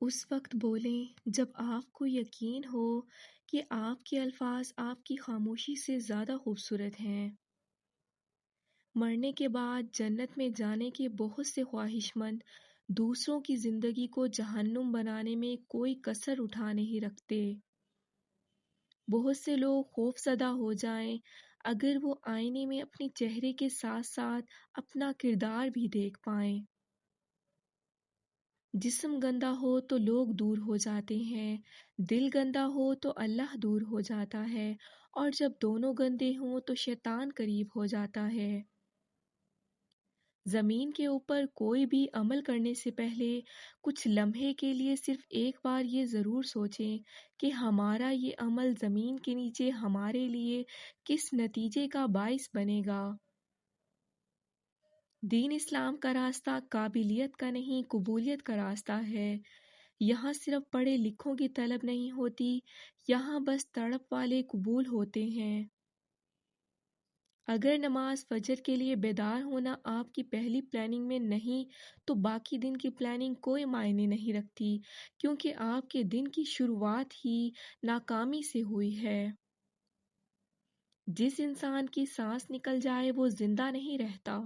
اس وقت بولیں جب آپ کو یقین ہو کہ آپ کے الفاظ آپ کی خاموشی سے زیادہ خوبصورت ہیں۔ مرنے کے بعد جنت میں جانے کے بہت سے خواہش مند دوسروں کی زندگی کو جہنم بنانے میں کوئی کسر اٹھا نہیں رکھتے۔ بہت سے لوگ خوف زدہ ہو جائیں اگر وہ آئینے میں اپنے چہرے کے ساتھ ساتھ اپنا کردار بھی دیکھ پائیں۔ جسم گندا ہو تو لوگ دور ہو جاتے ہیں، دل گندا ہو تو اللہ دور ہو جاتا ہے، اور جب دونوں گندے ہوں تو شیطان قریب ہو جاتا ہے۔ زمین کے اوپر کوئی بھی عمل کرنے سے پہلے کچھ لمحے کے لیے صرف ایک بار یہ ضرور سوچیں کہ ہمارا یہ عمل زمین کے نیچے ہمارے لیے کس نتیجے کا باعث بنے گا۔ دین اسلام کا راستہ قابلیت کا نہیں، قبولیت کا راستہ ہے۔ یہاں صرف پڑھے لکھوں کی طلب نہیں ہوتی، یہاں بس تڑپ والے قبول ہوتے ہیں۔ اگر نماز فجر کے لیے بیدار ہونا آپ کی پہلی پلاننگ میں نہیں تو باقی دن کی پلاننگ کوئی معنی نہیں رکھتی، کیونکہ آپ کے دن کی شروعات ہی ناکامی سے ہوئی ہے۔ جس انسان کی سانس نکل جائے وہ زندہ نہیں رہتا،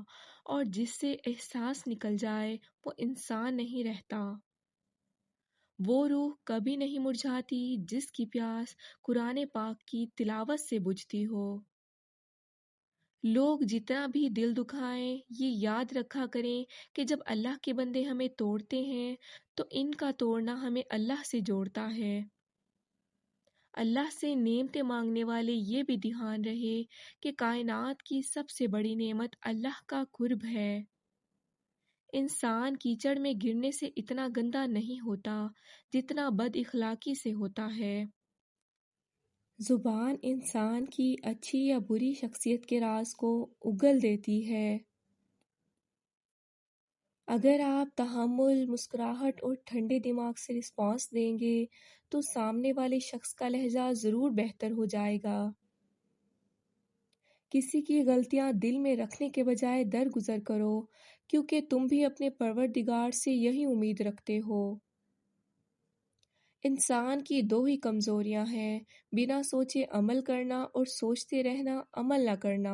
اور جس سے احساس نکل جائے وہ انسان نہیں رہتا۔ وہ روح کبھی نہیں مرجھاتی جس کی پیاس قرآن پاک کی تلاوت سے بجھتی ہو۔ لوگ جتنا بھی دل دکھائیں یہ یاد رکھا کریں کہ جب اللہ کے بندے ہمیں توڑتے ہیں تو ان کا توڑنا ہمیں اللہ سے جوڑتا ہے۔ اللہ سے نعمتیں مانگنے والے یہ بھی دھیان رہے کہ کائنات کی سب سے بڑی نعمت اللہ کا قرب ہے۔ انسان کیچڑ میں گرنے سے اتنا گندا نہیں ہوتا جتنا بد اخلاقی سے ہوتا ہے۔ زبان انسان کی اچھی یا بری شخصیت کے راز کو اگل دیتی ہے۔ اگر آپ تحمل، مسکراہٹ اور ٹھنڈے دماغ سے رسپانس دیں گے تو سامنے والے شخص کا لہجہ ضرور بہتر ہو جائے گا۔ کسی کی غلطیاں دل میں رکھنے کے بجائے درگزر کرو، کیونکہ تم بھی اپنے پروردگار سے یہی امید رکھتے ہو۔ انسان کی دو ہی کمزوریاں ہیں، بنا سوچے عمل کرنا اور سوچتے رہنا عمل نہ کرنا۔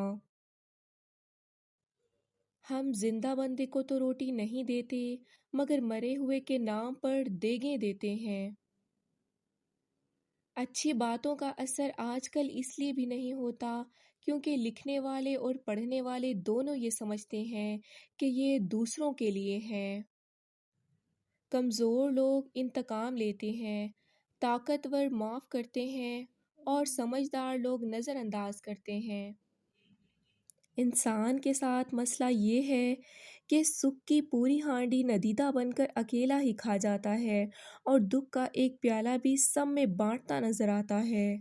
ہم زندہ بندے کو تو روٹی نہیں دیتے مگر مرے ہوئے کے نام پر دیگیں دیتے ہیں۔ اچھی باتوں کا اثر آج کل اس لیے بھی نہیں ہوتا کیونکہ لکھنے والے اور پڑھنے والے دونوں یہ سمجھتے ہیں کہ یہ دوسروں کے لیے ہیں۔ کمزور لوگ انتقام لیتے ہیں، طاقتور معاف کرتے ہیں، اور سمجھدار لوگ نظر انداز کرتے ہیں۔ انسان کے ساتھ مسئلہ یہ ہے کہ سکھ کی پوری ہانڈی ندیدہ بن کر اکیلا ہی کھا جاتا ہے اور دکھ کا ایک پیالہ بھی سب میں بانٹتا نظر آتا ہے۔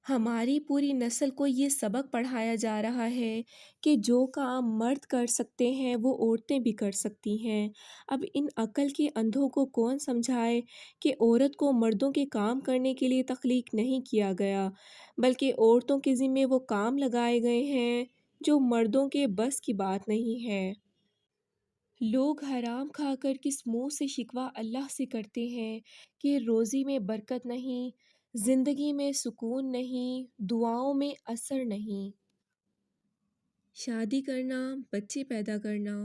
ہماری پوری نسل کو یہ سبق پڑھایا جا رہا ہے کہ جو کام مرد کر سکتے ہیں وہ عورتیں بھی کر سکتی ہیں۔ اب ان عقل کے اندھوں کو کون سمجھائے کہ عورت کو مردوں کے کام کرنے کے لیے تخلیق نہیں کیا گیا، بلکہ عورتوں کے ذمے وہ کام لگائے گئے ہیں جو مردوں کے بس کی بات نہیں ہے۔ لوگ حرام کھا کر کس منہ سے شکوہ اللہ سے کرتے ہیں کہ روزی میں برکت نہیں، زندگی میں سکون نہیں، دعاؤں میں اثر نہیں۔ شادی کرنا، بچے پیدا کرنا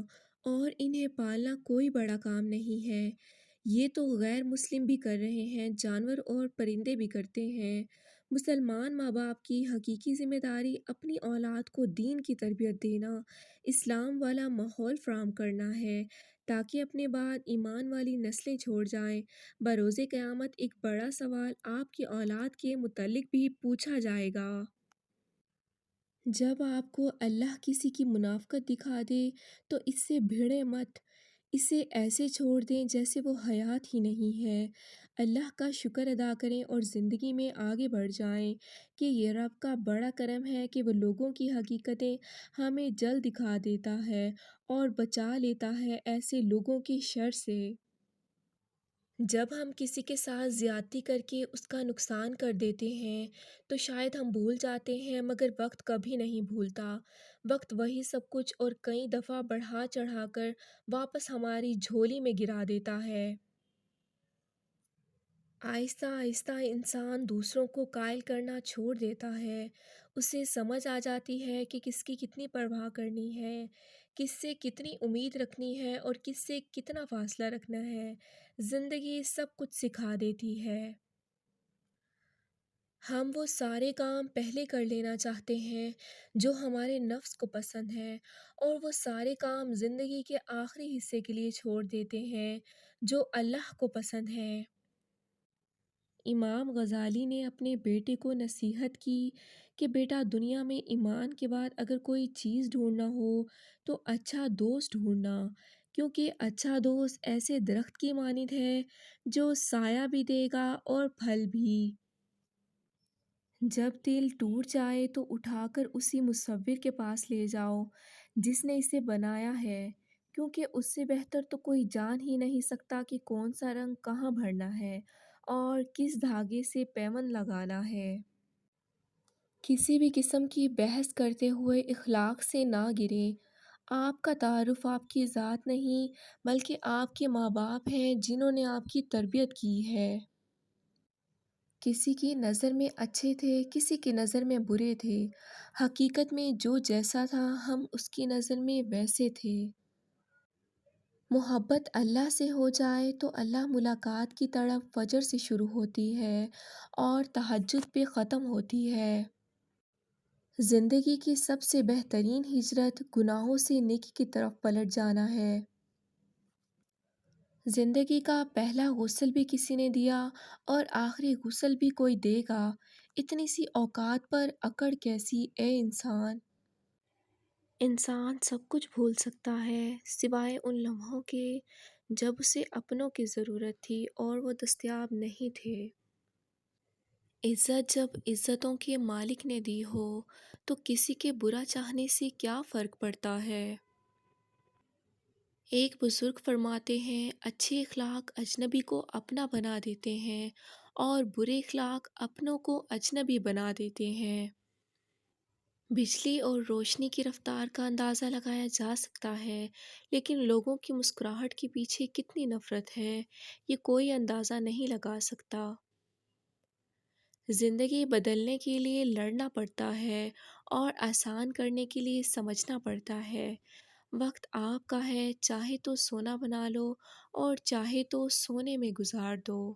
اور انہیں پالنا کوئی بڑا کام نہیں ہے۔ یہ تو غیر مسلم بھی کر رہے ہیں، جانور اور پرندے بھی کرتے ہیں۔ مسلمان ماں باپ کی حقیقی ذمہ داری اپنی اولاد کو دین کی تربیت دینا، اسلام والا ماحول فراہم کرنا ہے تاکہ اپنے بعد ایمان والی نسلیں چھوڑ جائیں۔ بروز قیامت ایک بڑا سوال آپ کی اولاد کے متعلق بھی پوچھا جائے گا۔ جب آپ کو اللہ کسی کی منافقت دکھا دے تو اس سے بھیڑیں مت، اسے ایسے چھوڑ دیں جیسے وہ حیات ہی نہیں ہے۔ اللہ کا شکر ادا کریں اور زندگی میں آگے بڑھ جائیں کہ یہ رب کا بڑا کرم ہے کہ وہ لوگوں کی حقیقتیں ہمیں جلد دکھا دیتا ہے اور بچا لیتا ہے ایسے لوگوں کے شر سے۔ جب ہم کسی کے ساتھ زیادتی کر کے اس کا نقصان کر دیتے ہیں تو شاید ہم بھول جاتے ہیں، مگر وقت کبھی نہیں بھولتا۔ وقت وہی سب کچھ اور کئی دفعہ بڑھا چڑھا کر واپس ہماری جھولی میں گرا دیتا ہے۔ آہستہ آہستہ انسان دوسروں کو قائل کرنا چھوڑ دیتا ہے۔ اسے سمجھ آ جاتی ہے کہ کس کی کتنی پرواہ کرنی ہے، کس سے کتنی امید رکھنی ہے اور کس سے کتنا فاصلہ رکھنا ہے۔ زندگی سب کچھ سکھا دیتی ہے۔ ہم وہ سارے کام پہلے کر لینا چاہتے ہیں جو ہمارے نفس کو پسند ہے، اور وہ سارے کام زندگی کے آخری حصے کے لیے چھوڑ دیتے ہیں جو اللہ کو پسند ہیں۔ امام غزالی نے اپنے بیٹے کو نصیحت کی کہ بیٹا، دنیا میں ایمان کے بعد اگر کوئی چیز ڈھونڈنا ہو تو اچھا دوست ڈھونڈنا، کیونکہ اچھا دوست ایسے درخت کی مانند ہے جو سایہ بھی دے گا اور پھل بھی۔ جب دل ٹوٹ جائے تو اٹھا کر اسی مصور کے پاس لے جاؤ جس نے اسے بنایا ہے، کیونکہ اس سے بہتر تو کوئی جان ہی نہیں سکتا کہ کون سا رنگ کہاں بھرنا ہے اور کس دھاگے سے پیوند لگانا ہے۔ کسی بھی قسم کی بحث کرتے ہوئے اخلاق سے نہ گریں۔ آپ کا تعارف آپ کی ذات نہیں بلکہ آپ کے ماں باپ ہیں جنہوں نے آپ کی تربیت کی ہے۔ کسی کی نظر میں اچھے تھے، کسی کی نظر میں برے تھے، حقیقت میں جو جیسا تھا ہم اس کی نظر میں ویسے تھے۔ محبت اللہ سے ہو جائے تو اللہ ملاقات کی تڑپ فجر سے شروع ہوتی ہے اور تہجد پہ ختم ہوتی ہے۔ زندگی کی سب سے بہترین ہجرت گناہوں سے نیکی کی طرف پلٹ جانا ہے۔ زندگی کا پہلا غسل بھی کسی نے دیا اور آخری غسل بھی کوئی دے گا، اتنی سی اوقات پر اکڑ کیسی اے انسان۔ انسان سب کچھ بھول سکتا ہے سوائے ان لمحوں کے جب اسے اپنوں کی ضرورت تھی اور وہ دستیاب نہیں تھے۔ عزت جب عزتوں کے مالک نے دی ہو تو کسی کے برا چاہنے سے کیا فرق پڑتا ہے۔ ایک بزرگ فرماتے ہیں، اچھے اخلاق اجنبی کو اپنا بنا دیتے ہیں اور برے اخلاق اپنوں کو اجنبی بنا دیتے ہیں۔ بجلی اور روشنی کی رفتار کا اندازہ لگایا جا سکتا ہے، لیکن لوگوں کی مسکراہٹ کے پیچھے کتنی نفرت ہے، یہ کوئی اندازہ نہیں لگا سکتا۔ زندگی بدلنے کے لیے لڑنا پڑتا ہے اور آسان کرنے کے لیے سمجھنا پڑتا ہے۔ وقت آپ کا ہے، چاہے تو سونا بنا لو اور چاہے تو سونے میں گزار دو۔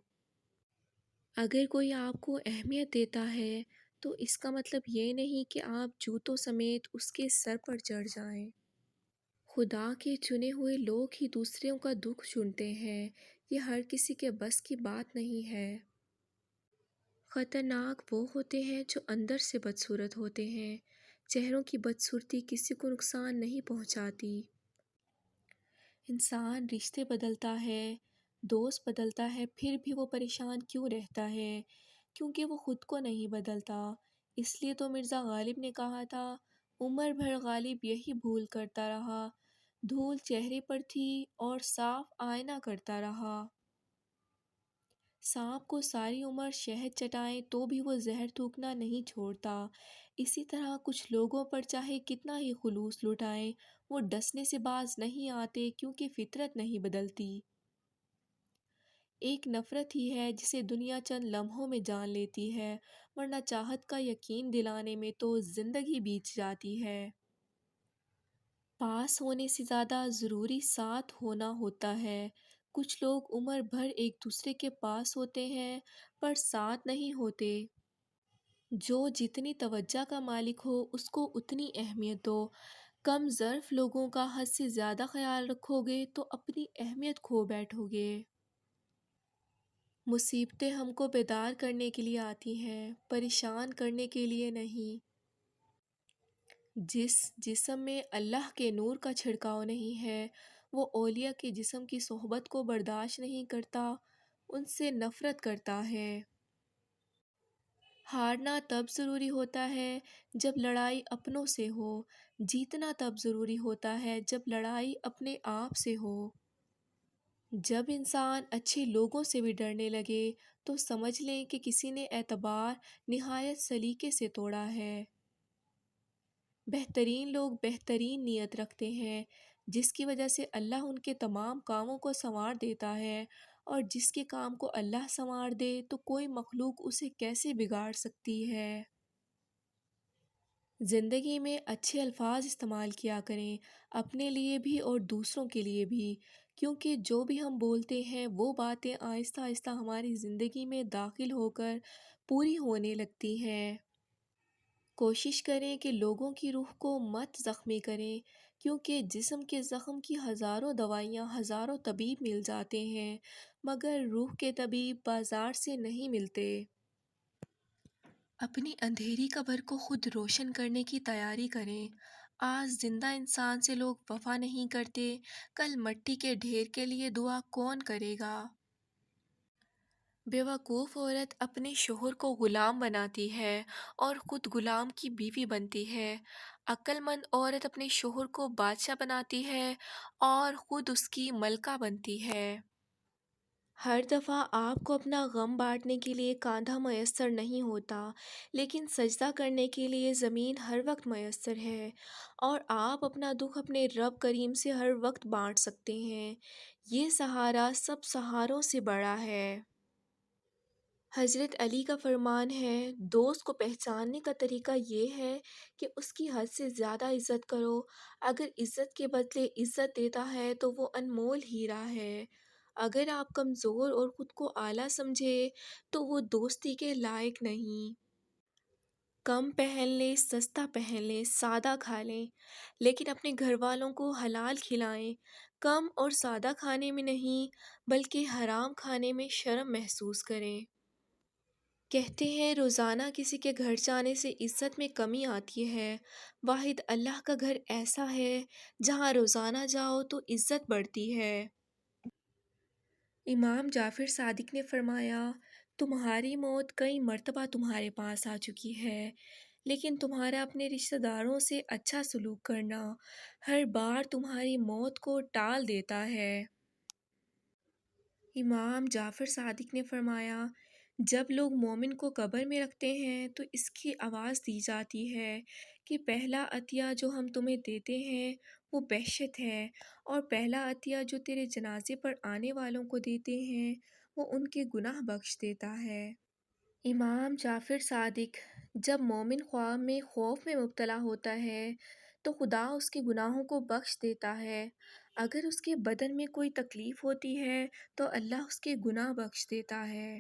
اگر کوئی آپ کو اہمیت دیتا ہے تو اس کا مطلب یہ نہیں کہ آپ جوتوں سمیت اس کے سر پر چڑھ جائیں۔ خدا کے چنے ہوئے لوگ ہی دوسروں کا دکھ چنتے ہیں، یہ ہر کسی کے بس کی بات نہیں ہے۔ خطرناک وہ ہوتے ہیں جو اندر سے بدصورت ہوتے ہیں، چہروں کی بدصورتی کسی کو نقصان نہیں پہنچاتی۔ انسان رشتے بدلتا ہے، دوست بدلتا ہے، پھر بھی وہ پریشان کیوں رہتا ہے؟ کیونکہ وہ خود کو نہیں بدلتا۔ اس لیے تو مرزا غالب نے کہا تھا، عمر بھر غالب یہی بھول کرتا رہا، دھول چہرے پر تھی اور صاف آئینہ کرتا رہا۔ سانپ کو ساری عمر شہد چٹائیں تو بھی وہ زہر تھوکنا نہیں چھوڑتا۔ اسی طرح کچھ لوگوں پر چاہے کتنا ہی خلوص لٹائیں، وہ ڈسنے سے باز نہیں آتے کیونکہ فطرت نہیں بدلتی۔ ایک نفرت ہی ہے جسے دنیا چند لمحوں میں جان لیتی ہے، ورنہ چاہت کا یقین دلانے میں تو زندگی بیت جاتی ہے۔ پاس ہونے سے زیادہ ضروری ساتھ ہونا ہوتا ہے۔ کچھ لوگ عمر بھر ایک دوسرے کے پاس ہوتے ہیں پر ساتھ نہیں ہوتے۔ جو جتنی توجہ کا مالک ہو اس کو اتنی اہمیت دو۔ کم ظرف لوگوں کا حد سے زیادہ خیال رکھو گے تو اپنی اہمیت کھو بیٹھو گے۔ مصیبتیں ہم کو بیدار کرنے کے لیے آتی ہیں، پریشان کرنے کے لیے نہیں۔ جس جسم میں اللہ کے نور کا چھڑکاؤ نہیں ہے، وہ اولیاء کے جسم کی صحبت کو برداشت نہیں کرتا، ان سے نفرت کرتا ہے۔ ہارنا تب ضروری ہوتا ہے جب لڑائی اپنوں سے ہو، جیتنا تب ضروری ہوتا ہے جب لڑائی اپنے آپ سے ہو۔ جب انسان اچھے لوگوں سے بھی ڈرنے لگے تو سمجھ لیں کہ کسی نے اعتبار نہایت سلیقے سے توڑا ہے۔ بہترین لوگ بہترین نیت رکھتے ہیں، جس کی وجہ سے اللہ ان کے تمام کاموں کو سنوار دیتا ہے، اور جس کے کام کو اللہ سنوار دے تو کوئی مخلوق اسے کیسے بگاڑ سکتی ہے۔ زندگی میں اچھے الفاظ استعمال کیا کریں، اپنے لیے بھی اور دوسروں کے لیے بھی، کیونکہ جو بھی ہم بولتے ہیں وہ باتیں آہستہ آہستہ ہماری زندگی میں داخل ہو کر پوری ہونے لگتی ہیں۔ کوشش کریں کہ لوگوں کی روح کو مت زخمی کریں، کیونکہ جسم کے زخم کی ہزاروں دوائیاں ہزاروں طبیب مل جاتے ہیں، مگر روح کے طبیب بازار سے نہیں ملتے۔ اپنی اندھیری قبر کو خود روشن کرنے کی تیاری کریں۔ آج زندہ انسان سے لوگ وفا نہیں کرتے، کل مٹی کے ڈھیر کے لیے دعا کون کرے گا؟ بیوقوف عورت اپنے شوہر کو غلام بناتی ہے اور خود غلام کی بیوی بنتی ہے۔ عقل مند عورت اپنے شوہر کو بادشاہ بناتی ہے اور خود اس کی ملکہ بنتی ہے۔ ہر دفعہ آپ کو اپنا غم بانٹنے کے لیے کاندھا میسر نہیں ہوتا، لیکن سجدہ کرنے کے لیے زمین ہر وقت میسر ہے، اور آپ اپنا دکھ اپنے رب کریم سے ہر وقت بانٹ سکتے ہیں۔ یہ سہارا سب سہاروں سے بڑا ہے۔ حضرت علی کا فرمان ہے، دوست کو پہچاننے کا طریقہ یہ ہے کہ اس کی حد سے زیادہ عزت کرو۔ اگر عزت کے بدلے عزت دیتا ہے تو وہ انمول ہیرا ہے۔ اگر آپ کمزور اور خود کو اعلیٰ سمجھے تو وہ دوستی کے لائق نہیں۔ کم پہن لیں، سستا پہن لیں، سادہ کھا لیں، لیکن اپنے گھر والوں کو حلال کھلائیں۔ کم اور سادہ کھانے میں نہیں، بلکہ حرام کھانے میں شرم محسوس کریں۔ کہتے ہیں روزانہ کسی کے گھر جانے سے عزت میں کمی آتی ہے۔ واحد اللہ کا گھر ایسا ہے جہاں روزانہ جاؤ تو عزت بڑھتی ہے۔ امام جعفر صادق نے فرمایا، تمہاری موت کئی مرتبہ تمہارے پاس آ چکی ہے، لیکن تمہارا اپنے رشتہ داروں سے اچھا سلوک کرنا ہر بار تمہاری موت کو ٹال دیتا ہے۔ امام جعفر صادق نے فرمایا، جب لوگ مومن کو قبر میں رکھتے ہیں تو اس کی آواز دی جاتی ہے کہ پہلا عطیہ جو ہم تمہیں دیتے ہیں وہ بہشت ہے، اور پہلا عطیہ جو تیرے جنازے پر آنے والوں کو دیتے ہیں وہ ان کے گناہ بخش دیتا ہے۔ امام جعفر صادق، جب مومن خواب میں خوف میں مبتلا ہوتا ہے تو خدا اس کے گناہوں کو بخش دیتا ہے، اگر اس کے بدن میں کوئی تکلیف ہوتی ہے تو اللہ اس کے گناہ بخش دیتا ہے۔